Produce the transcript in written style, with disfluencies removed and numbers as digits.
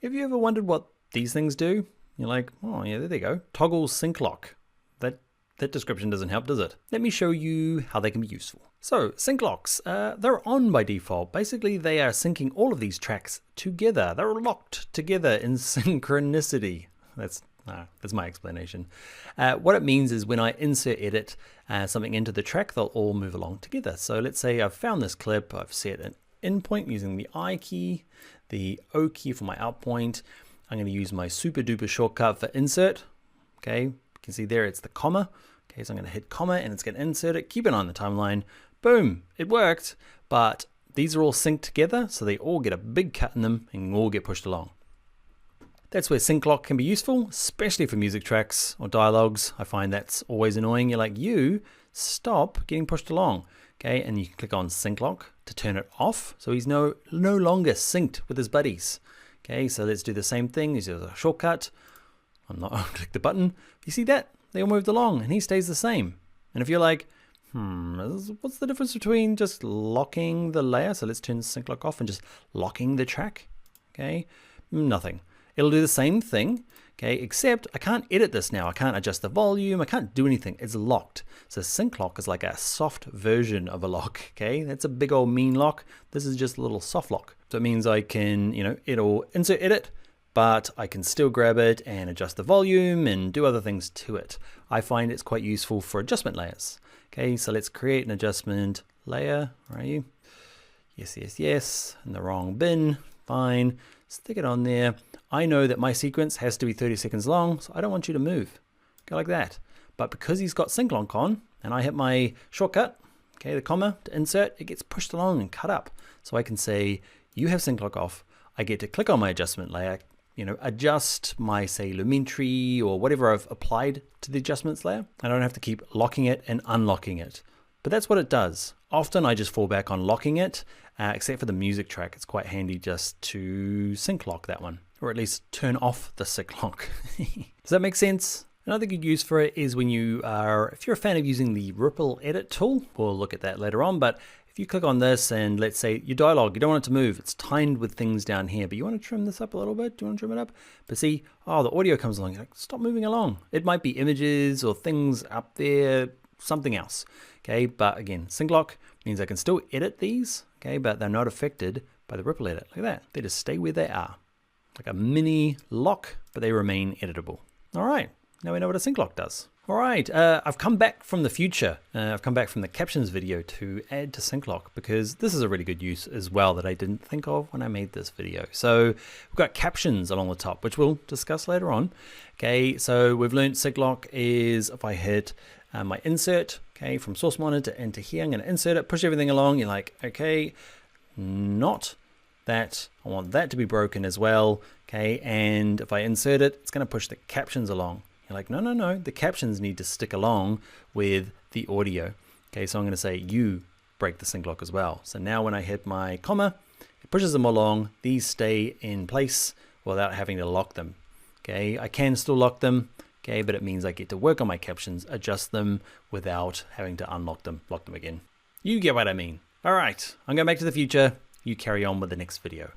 Have you ever wondered what these things do? You're like, oh yeah, there they go. Toggle sync lock. That description doesn't help, does it? Let me show you how they can be useful. So sync locks, they're on by default. Basically, they are syncing all of these tracks together. They're locked together in synchronicity. That's my explanation. What it means is when I insert edit something into the track, they'll all move along together. So let's say I've found this clip, I've set an in point using the I key, the O key for my out point. I'm going to use my super duper shortcut for insert. Okay, you can see there it's the comma. Okay, so I'm going to hit comma and it's going to insert it. Keep it on the timeline. Boom, it worked. But these are all synced together, so they all get a big cut in them and all get pushed along. That's where sync lock can be useful, especially for music tracks or dialogues. I find that's always annoying. You're like, you stop getting pushed along. Okay, and you can click on sync lock to turn it off. So he's no longer synced with his buddies. Okay, so let's do the same thing. Use a shortcut. I'll click the button. You see that? They all moved along and he stays the same. And if you're like, what's the difference between just locking the layer? So let's turn sync lock off and just locking the track. Okay, nothing. It'll do the same thing, okay, except I can't edit this now. I can't adjust the volume. I can't do anything. It's locked. So sync lock is like a soft version of a lock, okay? That's a big old mean lock. This is just a little soft lock. So it means I can, it'll insert edit, but I can still grab it and adjust the volume and do other things to it. I find it's quite useful for adjustment layers. Okay, so let's create an adjustment layer. Where are you? Yes, yes, yes. In the wrong bin. Fine. Stick it on there. I know that my sequence has to be 30 seconds long, so I don't want you to move. Go like that. But because he's got sync lock on, and I hit my shortcut, okay, the comma to insert, it gets pushed along and cut up. So I can say, you have sync lock off. I get to click on my adjustment layer, adjust my, say, Lumetri or whatever I've applied to the adjustments layer. I don't have to keep locking it and unlocking it. But that's what it does. Often I just fall back on locking it, except for the music track. It's quite handy just to sync lock that one, or at least turn off the sync lock. Does that make sense? Another good use for it is when if you're a fan of using the ripple edit tool, we'll look at that later on, but if you click on this and let's say your dialogue, you don't want it to move. It's timed with things down here, but you want to trim this up a little bit. Do you want to trim it up? But see, the audio comes along. You're like, stop moving along. It might be images or things up there, something else. Okay, but again, sync lock means I can still edit these, okay, but they're not affected by the ripple edit. Look at that. They just stay where they are. Like a mini lock, but they remain editable. All right, now we know what a sync lock does. All right, I've come back from the future. I've come back from the captions video to add to sync lock because this is a really good use as well that I didn't think of when I made this video. So we've got captions along the top, which we'll discuss later on. Okay, so we've learned sync lock is if I hit my insert, okay, from source monitor into here, I'm going to insert it, push everything along. You're like, okay, not that. I want that to be broken as well. Okay, and if I insert it, it's going to push the captions along. You're like, no, the captions need to stick along with the audio. Okay, so I'm going to say you break the sync lock as well. So now when I hit my comma, it pushes them along. These stay in place without having to lock them. Okay, I can still lock them. Okay, but it means I get to work on my captions, adjust them without having to unlock them, lock them again. You get what I mean. All right, I'm going back to the future. You carry on with the next video.